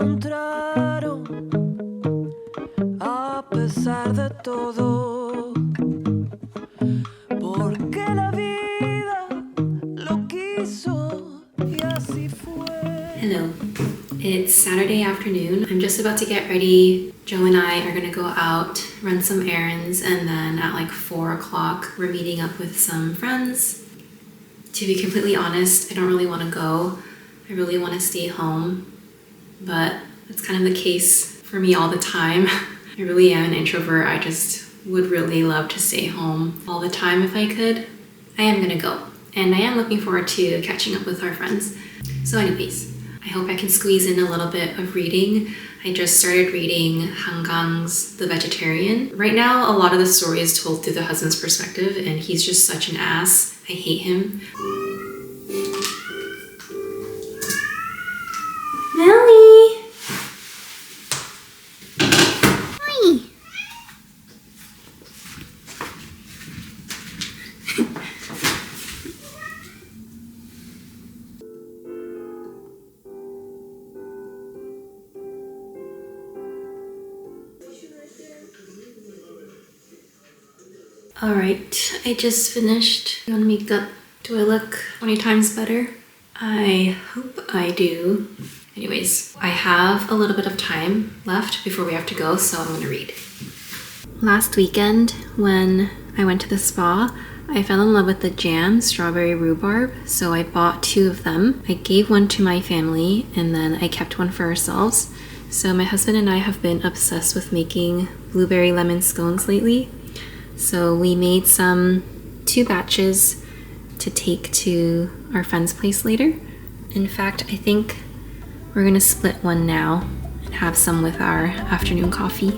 encontraron a pesar de todo, porque la vida lo quiso y así fue. Hello, it's Saturday afternoon. I'm just about to get ready. Joe and I are gonna go out, run some errands, and then at like 4 o'clock, we're meeting up with some friends. To be completely honest, I don't really wanna go. I really wanna stay home, but that's kind of the case for me all the time. I really am an introvert. I just would really love to stay home all the time if I could. I am gonna go, and I am looking forward to catching up with our friends. So anyways, I hope I can squeeze in a little bit of reading. I just started reading Han Kang's The Vegetarian. Right now, a lot of the story is told through the husband's perspective, and he's just such an ass. I hate him. Melly! Hi! Alright, I just finished on makeup. Do I look 20 times better? I hope I do. Anyways, I have a little bit of time left before we have to go, so I'm gonna read. Last weekend, when I went to the spa, I fell in love with the jam, strawberry rhubarb, so I bought 2 of them. I gave one to my family, and then I kept one for ourselves. So my husband and I have been obsessed with making blueberry lemon scones lately. So we made 2 batches to take to our friend's place later. In fact, I think we're gonna split one now and have some with our afternoon coffee.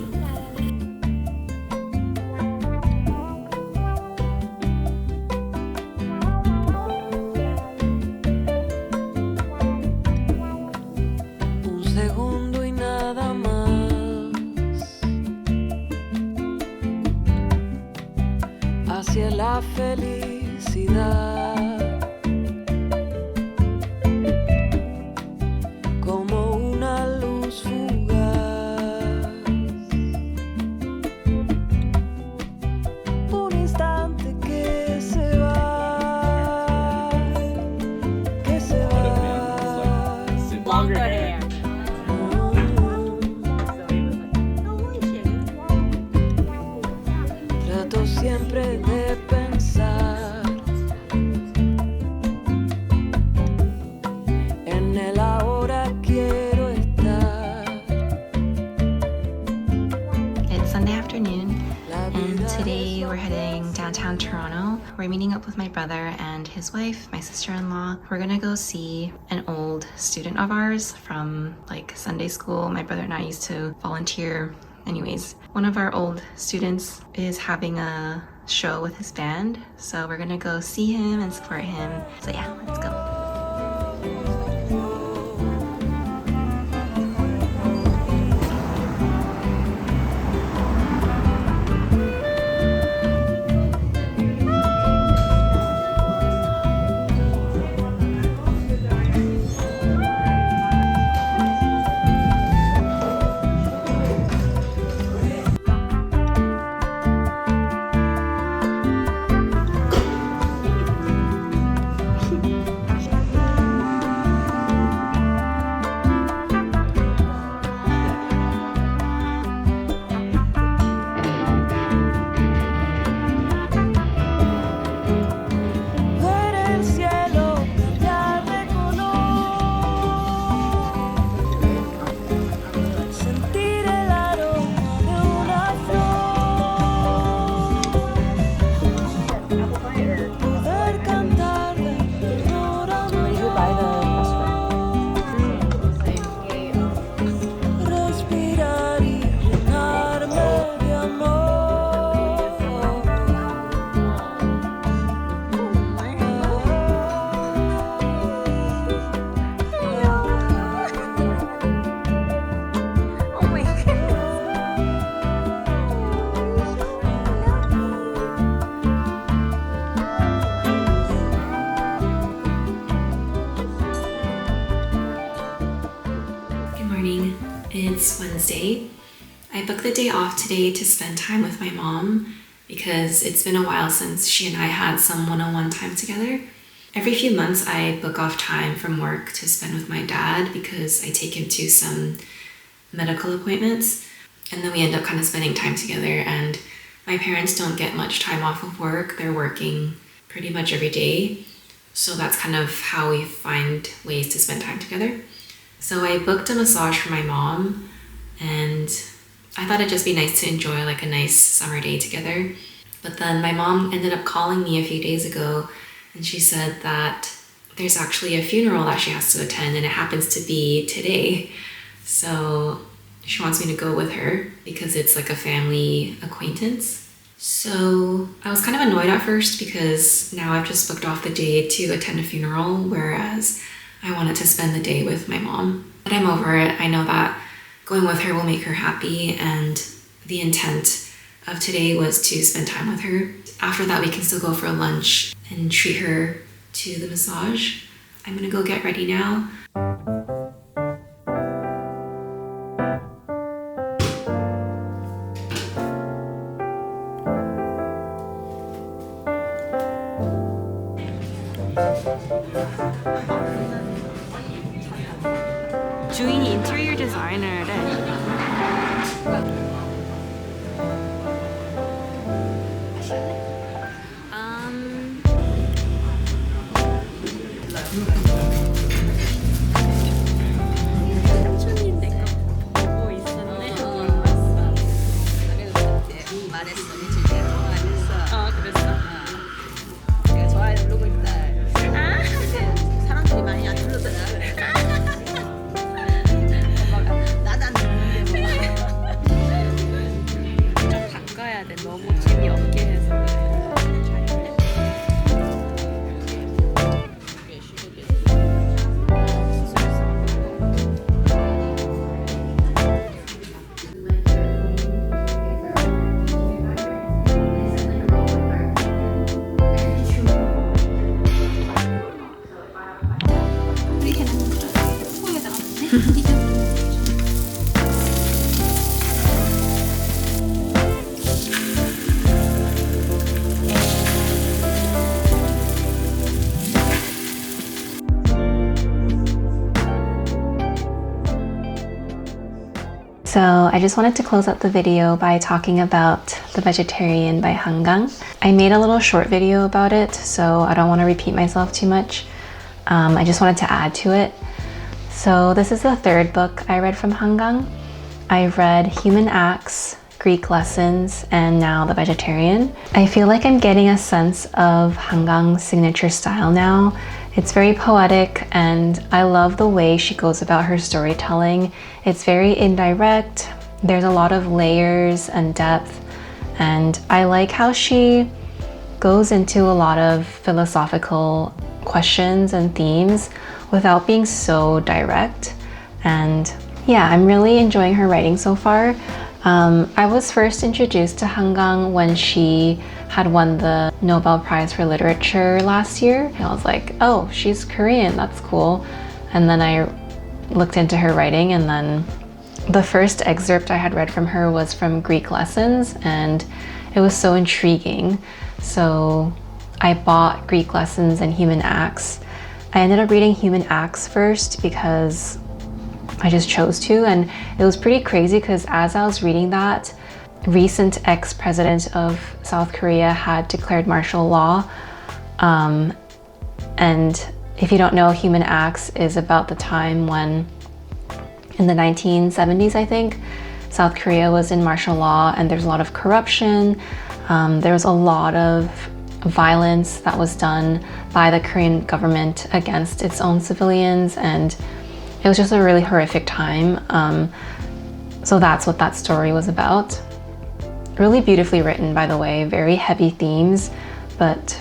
Un segundo y nada más hacia la felicidad, como una luz fugaz, un instante que se va, que se va. Longer hair. Trato siempre de pensar en el ahora quiero estar. It's Sunday afternoon, and today we're heading downtown Toronto. We're meeting up with my brother and his wife, my sister-in-law. We're gonna go see an old student of ours from like Sunday school. My brother and I used to volunteer. Anyways, one of our old students is having a show with his band, so we're gonna go see him and support him. So yeah, let's go. It's Wednesday. I booked the day off today to spend time with my mom because it's been a while since she and I had some one-on-one time together. Every few months I book off time from work to spend with my dad because I take him to some medical appointments, and then we end up kind of spending time together. And my parents don't get much time off of work. They're working pretty much every day. So that's kind of how we find ways to spend time together. So I booked a massage for my mom, and I thought it'd just be nice to enjoy like a nice summer day together. But then my mom ended up calling me a few days ago, and she said that there's actually a funeral that she has to attend, and it happens to be today. So she wants me to go with her because it's like a family acquaintance. So I was kind of annoyed at first because now I've just booked off the day to attend a funeral, whereas I wanted to spend the day with my mom. But I'm over it. I know that going with her will make her happy, and the intent of today was to spend time with her. After that, we can still go for lunch and treat her to the massage. I'm gonna go get ready now. 주인이 인테리어 디자이너래. 삼촌이 내거 보고 있었네. 말했어. 며칠 전에 통화했어. 그랬어? 내가 좋아요 누르고 있다. 근데 사람들이 많이 안 누르더라. 엄마가 나도 안 누르는데 뭐. 좀 바꿔야 돼. 너무 재미없게 해서 그래. So I just wanted to close out the video by talking about The Vegetarian by Han Kang. I made a little short video about it, so I don't want to repeat myself too much. I just wanted to add to it. So this is the third book I read from Han Kang. I've read Human Acts, Greek Lessons, and now The Vegetarian. I feel like I'm getting a sense of Han Kang's signature style now. It's very poetic, and I love the way she goes about her storytelling. It's very indirect, there's a lot of layers and depth, and I like how she goes into a lot of philosophical questions and themes without being so direct. And yeah, I'm really enjoying her writing so far. I was first introduced to Han Kang when she had won the Nobel Prize for Literature last year. I was like, oh, she's Korean, that's cool. And then I looked into her writing, and then the first excerpt I had read from her was from Greek Lessons, and it was so intriguing. So I bought Greek Lessons and Human Acts. I ended up reading Human Acts first because I just chose to, and it was pretty crazy because as I was reading that, recent ex-president of South Korea had declared martial law. And if you don't know, Human Acts is about the time when, in the 1970s, I think, South Korea was in martial law, and there's a lot of corruption. There was a lot of violence that was done by the Korean government against its own civilians, and it was just a really horrific time. So that's what that story was about. Really beautifully written, by the way, very heavy themes, but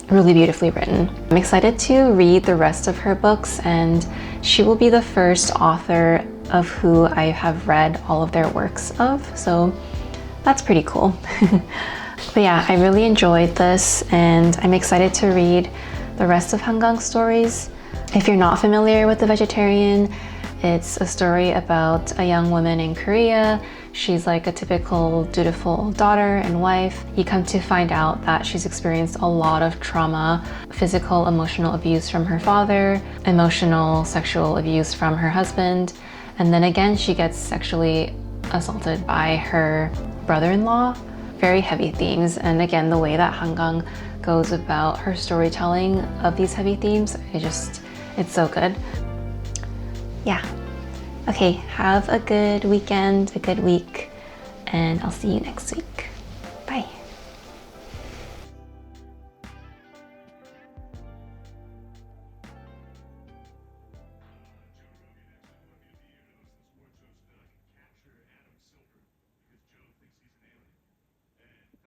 really beautifully written. I'm excited to read the rest of her books, and she will be the first author of who I have read all of their works of, so that's pretty cool. But yeah, I really enjoyed this, and I'm excited to read the rest of Han Kang's stories. If you're not familiar with The Vegetarian, It's a story about a young woman in Korea. She's like a typical dutiful daughter and wife. You come to find out that she's experienced a lot of trauma, physical, emotional abuse from her father, emotional, sexual abuse from her husband, and then again she gets sexually assaulted by her brother-in-law. Very heavy themes, and again the way that Han Kang goes about her storytelling of these heavy themes, it's so good. Yeah. Okay, have a good weekend, a good week, and I'll see you next week.